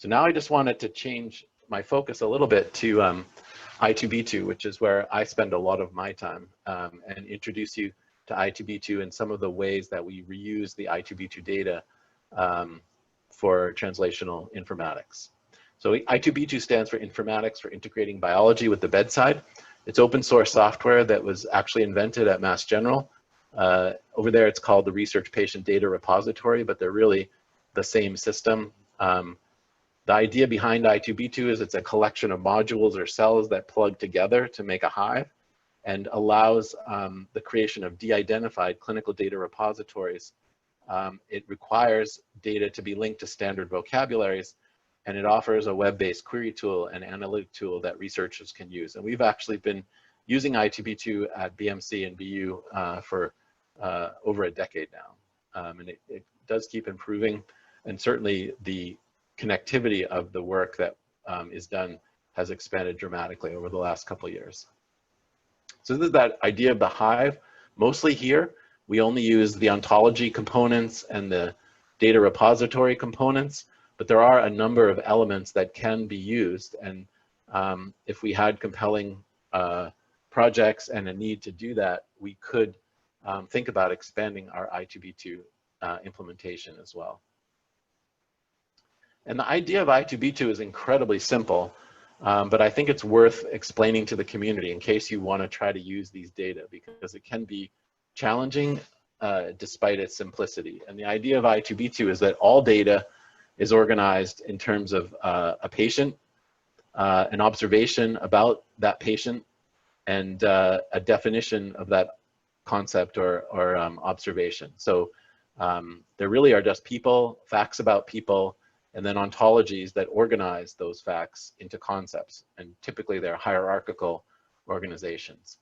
So now I just wanted to change my focus a little bit to i2b2, which is where I spend a lot of my time, and introduce you to i2b2 and some of the ways that we reuse the i2b2 data for translational informatics. So i2b2 stands for Informatics for Integrating Biology with the Bedside. It's open source software that was actually invented at Mass General. Over there, it's called the Research Patient Data Repository, but they're really the same system. The idea behind i2b2 is it's a collection of modules or cells that plug together to make a hive, and allows the creation of de-identified clinical data repositories. It requires data to be linked to standard vocabularies, and it offers a web-based query tool and analytic tool that researchers can use. And we've actually been using i2b2 at BMC and BU for over a decade now. And it does keep improving, and certainly the connectivity of the work that is done has expanded dramatically over the last couple of years. So this is that idea of the hive. Mostly here, we only use the ontology components and the data repository components, but there are a number of elements that can be used. And if we had compelling projects and a need to do that, we could think about expanding our i2b2 implementation as well. And the idea of i2b2 is incredibly simple, but I think it's worth explaining to the community in case you want to try to use these data, because it can be challenging despite its simplicity. And the idea of i2b2 is that all data is organized in terms of a patient, an observation about that patient, and a definition of that concept or observation. So there really are just people, facts about people, and then ontologies that organize those facts into concepts. And typically they're hierarchical organizations.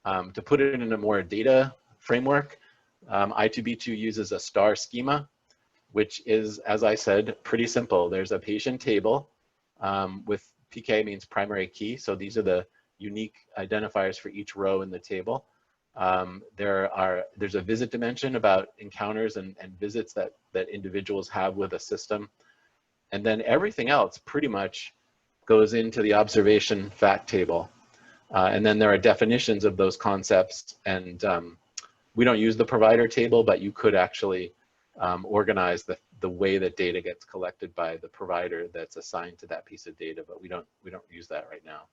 To put it in a more data framework, i2b2 uses a star schema, which is, as I said, pretty simple. There's a patient table with PK means primary key. So these are the unique identifiers for each row in the table. There's a visit dimension about encounters and visits that individuals have with a system. And then everything else pretty much goes into the observation fact table. And then there are definitions of those concepts. And we don't use the provider table, but you could actually organize the way that data gets collected by the provider that's assigned to that piece of data, but we don't use that right now.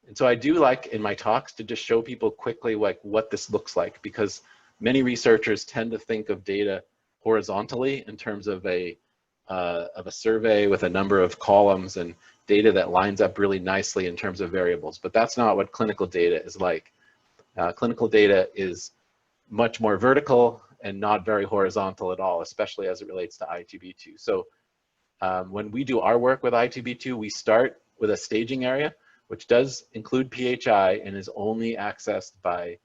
And so I do like in my talks to just show people quickly like what this looks like, because many researchers tend to think of data horizontally in terms of a survey with a number of columns and data that lines up really nicely in terms of variables, but that's not what clinical data is like. Clinical data is much more vertical and not very horizontal at all, especially as it relates to i2b2. So when we do our work with i2b2, we start with a staging area, which does include PHI and is only accessed by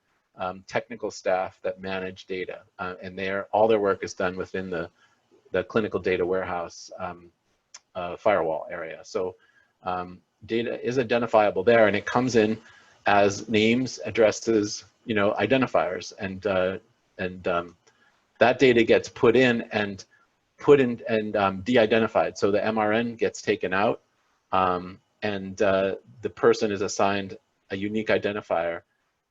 technical staff that manage data. And all their work is done within the clinical data warehouse firewall area. So data is identifiable there, and it comes in as names, addresses, identifiers, and that data gets put in and de-identified. So the MRN gets taken out, and the person is assigned a unique identifier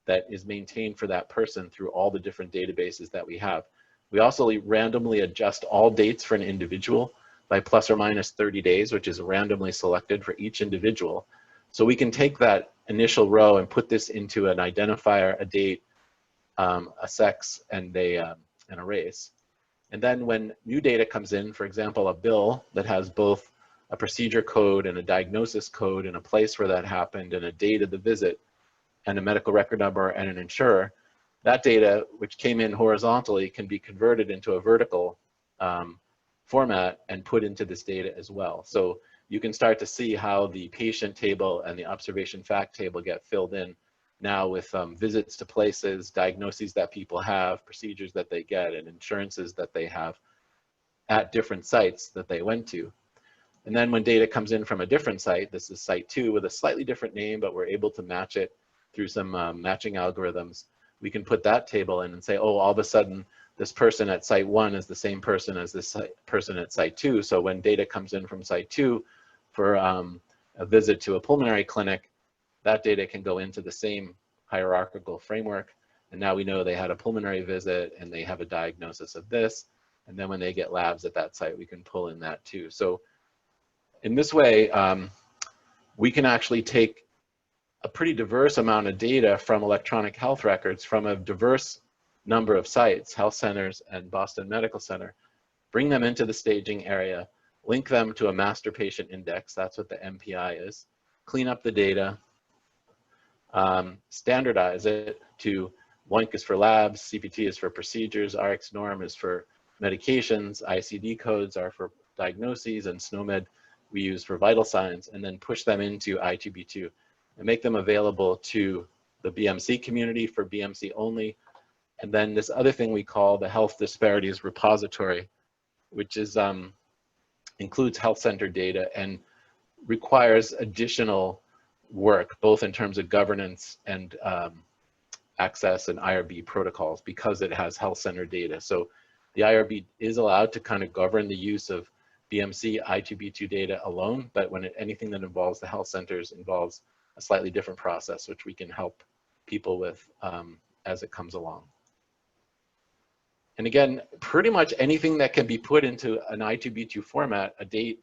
that is maintained for that person through all the different databases that we have. We also randomly adjust all dates for an individual by plus or minus 30 days, which is randomly selected for each individual. So we can take that initial row and put this into an identifier, a date, a sex, and a race. And then when new data comes in, for example, a bill that has both a procedure code and a diagnosis code and a place where that happened and a date of the visit and a medical record number and an insurer, that data, which came in horizontally, can be converted into a vertical format and put into this data as well. So you can start to see how the patient table and the observation fact table get filled in now with visits to places, diagnoses that people have, procedures that they get, and insurances that they have at different sites that they went to. And then when data comes in from a different site, this is site 2 with a slightly different name, but we're able to match it through some matching algorithms. We can put that table in and say, oh, all of a sudden, this person at site 1 is the same person as this person at site 2. So when data comes in from site 2 for a visit to a pulmonary clinic, that data can go into the same hierarchical framework. And now we know they had a pulmonary visit and they have a diagnosis of this. And then when they get labs at that site, we can pull in that too. So in this way, we can actually take a pretty diverse amount of data from electronic health records from a diverse number of sites, health centers and Boston Medical Center, bring them into the staging area, link them to a master patient index, that's what the MPI is, clean up the data, standardize it to WOINC is for labs, CPT is for procedures, RX norm is for medications, ICD codes are for diagnoses, and SNOMED we use for vital signs, and then push them into i2b2 and make them available to the BMC community for BMC only. And then this other thing we call the Health Disparities Repository, which is includes health center data and requires additional work, both in terms of governance and access and IRB protocols, because it has health center data. So the IRB is allowed to kind of govern the use of BMC i2b2 data alone, but when anything that involves the health centers involves a slightly different process, which we can help people with as it comes along. And again, pretty much anything that can be put into an i2b2 format, a date,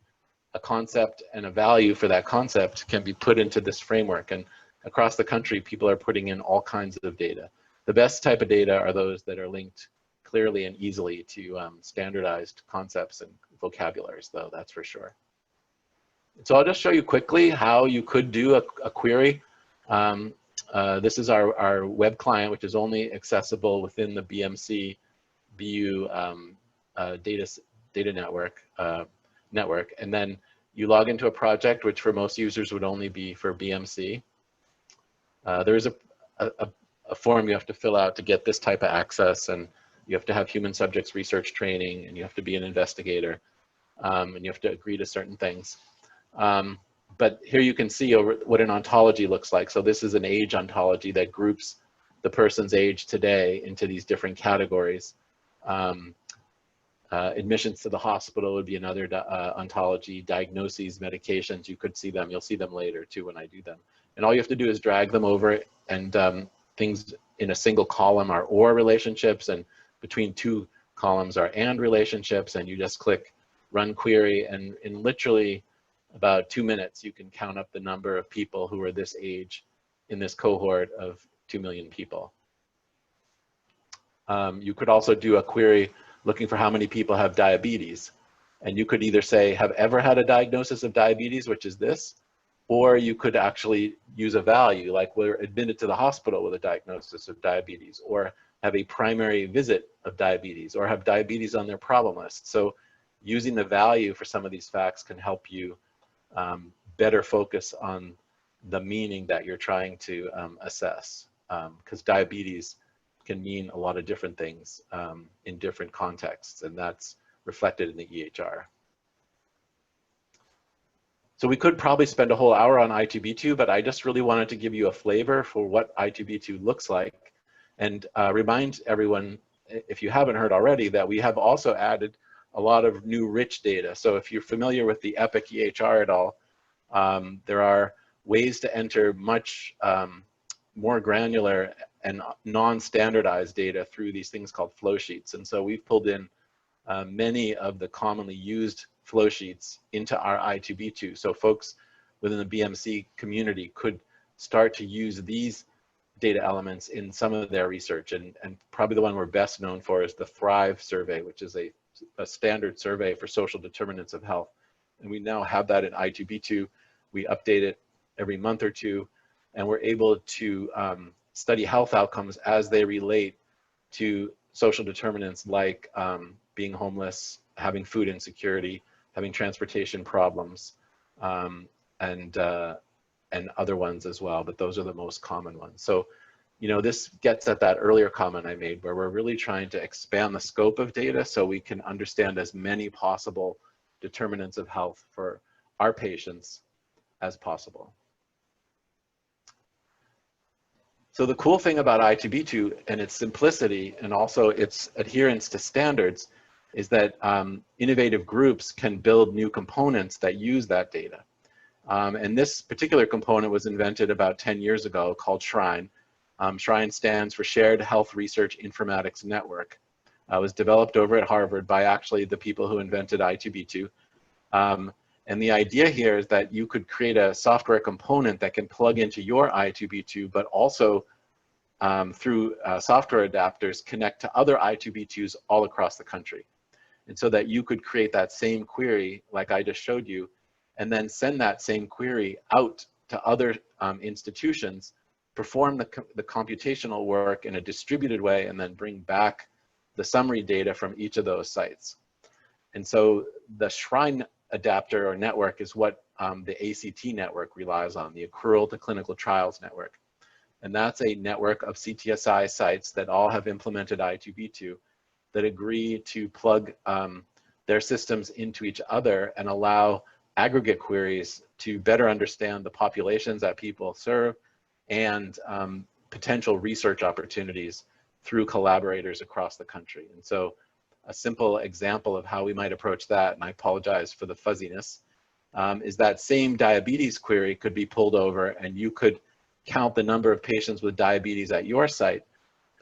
a concept, and a value for that concept can be put into this framework. And across the country, people are putting in all kinds of data. The best type of data are those that are linked clearly and easily to standardized concepts and vocabularies, though, that's for sure. So I'll just show you quickly how you could do a query. This is our web client, which is only accessible within the BMC BU data network. And then you log into a project, which for most users would only be for BMC. There is a form you have to fill out to get this type of access, and you have to have human subjects research training, and you have to be an investigator, and you have to agree to certain things. But here you can see what an ontology looks like. So this is an age ontology that groups the person's age today into these different categories. Admissions to the hospital would be another ontology. Diagnoses, medications, you could see them. You'll see them later too when I do them. And all you have to do is drag them over, and things in a single column are or relationships, and between two columns are and relationships, and you just click run query, and in literally about 2 minutes, you can count up the number of people who are this age in this cohort of 2 million people. You could also do a query looking for how many people have diabetes. And you could either say, have ever had a diagnosis of diabetes, which is this, or you could actually use a value, like we're admitted to the hospital with a diagnosis of diabetes, or have a primary visit of diabetes, or have diabetes on their problem list. So using the value for some of these facts can help you better focus on the meaning that you're trying to assess, because diabetes can mean a lot of different things in different contexts, and that's reflected in the EHR. So we could probably spend a whole hour on i2b2, but I just really wanted to give you a flavor for what i2b2 looks like, and remind everyone, if you haven't heard already, that we have also added a lot of new rich data. So if you're familiar with the EPIC EHR at all, there are ways to enter much more granular and non-standardized data through these things called flow sheets. And so we've pulled in many of the commonly used flow sheets into our i2b2. So folks within the BMC community could start to use these data elements in some of their research. And probably the one we're best known for is the Thrive survey, which is a standard survey for social determinants of health. And we now have that in i2b2. We update it every month or two, and we're able to study health outcomes as they relate to social determinants like being homeless, having food insecurity, having transportation problems, and other ones as well, but those are the most common ones. So, you know, this gets at that earlier comment I made, where we're really trying to expand the scope of data so we can understand as many possible determinants of health for our patients as possible. So the cool thing about i2b2 and its simplicity and also its adherence to standards is that innovative groups can build new components that use that data. And this particular component was invented about 10 years ago called SHRINE. SHRINE stands for Shared Health Research Informatics Network. It was developed over at Harvard by actually the people who invented i2b2. And the idea here is that you could create a software component that can plug into your i2b2, but also through software adapters connect to other i2b2s all across the country. And so that you could create that same query like I just showed you, and then send that same query out to other institutions, perform the computational work in a distributed way, and then bring back the summary data from each of those sites. And so the SHRINE adapter or network is what the ACT network relies on, the Accrual to Clinical Trials network. And that's a network of CTSI sites that all have implemented i2b2 that agree to plug their systems into each other and allow aggregate queries to better understand the populations that people serve and potential research opportunities through collaborators across the country. And so a simple example of how we might approach that, and I apologize for the fuzziness, is that same diabetes query could be pulled over and you could count the number of patients with diabetes at your site,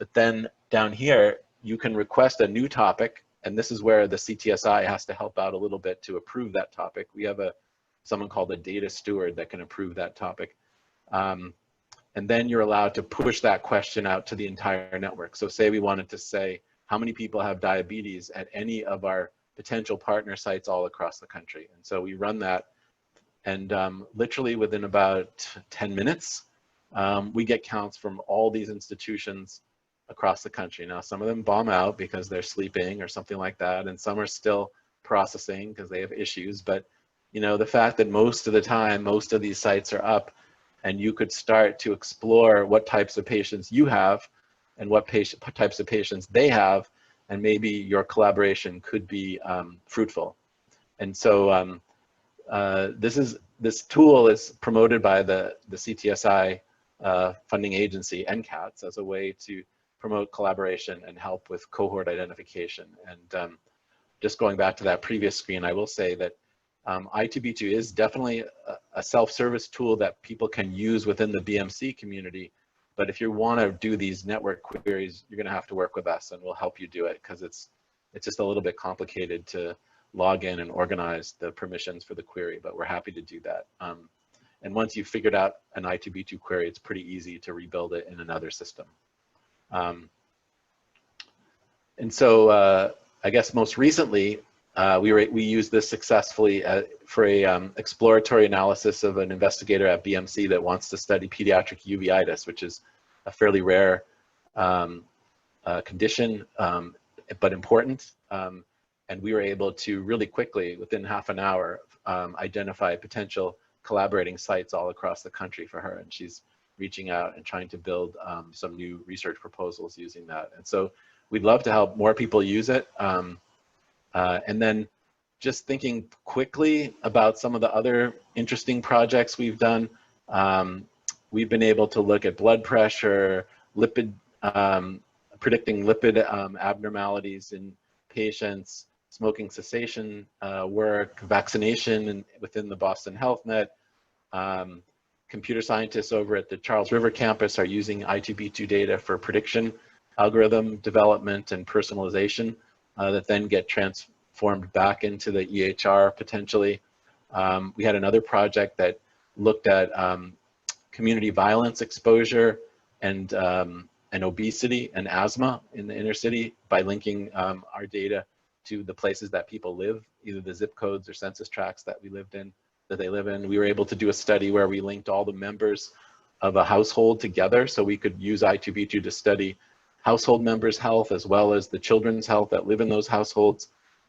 but then down here, you can request a new topic, and this is where the CTSI has to help out a little bit to approve that topic. We have someone called a data steward that can approve that topic. And then you're allowed to push that question out to the entire network. So say we wanted to say, how many people have diabetes at any of our potential partner sites all across the country? And so we run that, and literally within about 10 minutes, we get counts from all these institutions across the country. Now, some of them bomb out because they're sleeping or something like that, and some are still processing because they have issues. But you know, the fact that most of the time, most of these sites are up, and you could start to explore what types of patients you have and what types of patients they have, and maybe your collaboration could be fruitful. And so this tool is promoted by the CTSI funding agency, NCATS, as a way to promote collaboration and help with cohort identification. And just going back to that previous screen, I will say that i2b2 is definitely a self-service tool that people can use within the BMC community. But if you want to do these network queries, you're going to have to work with us, and we'll help you do it, because it's just a little bit complicated to log in and organize the permissions for the query, but we're happy to do that. And once you've figured out an i2b2 query, it's pretty easy to rebuild it in another system. And so I guess most recently, we used this successfully for a exploratory analysis of an investigator at BMC that wants to study pediatric uveitis, which is a fairly rare condition, but important. And we were able to really quickly, within half an hour, identify potential collaborating sites all across the country for her. And she's reaching out and trying to build some new research proposals using that. And so we'd love to help more people use it. And then just thinking quickly about some of the other interesting projects we've done. We've been able to look at blood pressure, predicting lipid abnormalities in patients, smoking cessation work, vaccination within the Boston Health Net. Computer scientists over at the Charles River campus are using i2b2 data for prediction, algorithm development, and personalization that then get transformed back into the EHR potentially. We had another project that looked at community violence exposure and obesity and asthma in the inner city by linking our data to the places that people live, either the zip codes or census tracts that they live in. We were able to do a study where we linked all the members of a household together, so we could use i2b2 to study household members' health as well as the children's health that live in those households,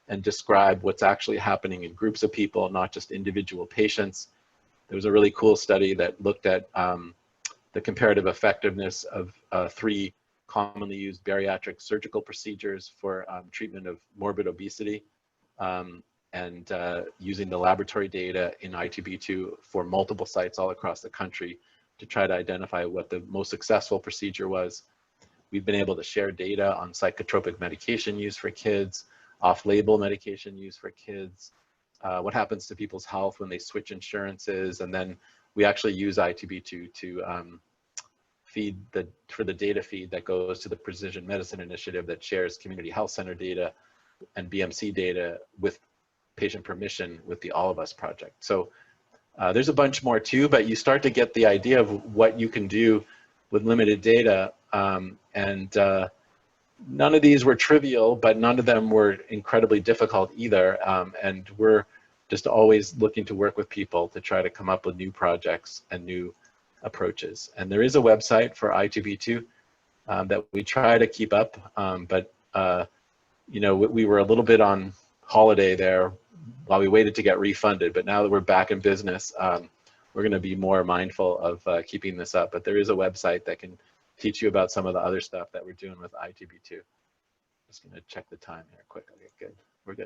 and describe what's actually happening in groups of people, not just individual patients. There was a really cool study that looked at the comparative effectiveness of 3 commonly used bariatric surgical procedures for treatment of morbid obesity, and using the laboratory data in i2b2 for multiple sites all across the country, to try to identify what the most successful procedure was. We've been able to share data on psychotropic medication use for kids, off-label medication use for kids, what happens to people's health when they switch insurances, and then we actually use i2b2 to feed for the data feed that goes to the Precision Medicine Initiative that shares community health center data and BMC data with patient permission with the All of Us project. So there's a bunch more too, but you start to get the idea of what you can do with limited data. None of these were trivial, but none of them were incredibly difficult either. And we're just always looking to work with people to try to come up with new projects and new approaches. And there is a website for i2b2 that we try to keep up, but you know, we were a little bit on holiday there while we waited to get refunded, but now that we're back in business, we're going to be more mindful of keeping this up. But there is a website that can teach you about some of the other stuff that we're doing with i2b2. Just going to check the time here quick. Okay, good.